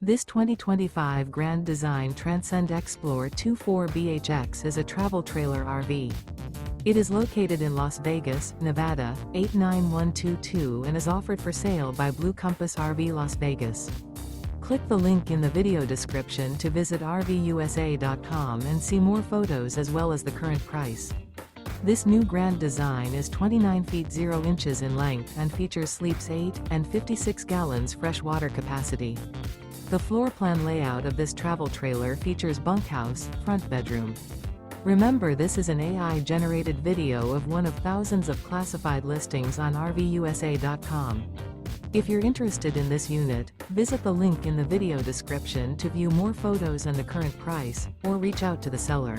This 2025 Grand Design Transcend Xplor 24BHX is a travel trailer RV. It is located in Las Vegas, Nevada, 89122 and is offered for sale by Blue Compass RV Las Vegas. Click the link in the video description to visit RVUSA.com and see more photos as well as the current price. This new Grand Design is 29 feet 0 inches in length and features sleeps 8 and 56 gallons fresh water capacity. The floor plan layout of this travel trailer features bunkhouse, front bedroom. Remember, this is an AI-generated video of one of thousands of classified listings on RVUSA.com. If you're interested in this unit, visit the link in the video description to view more photos and the current price, or reach out to the seller.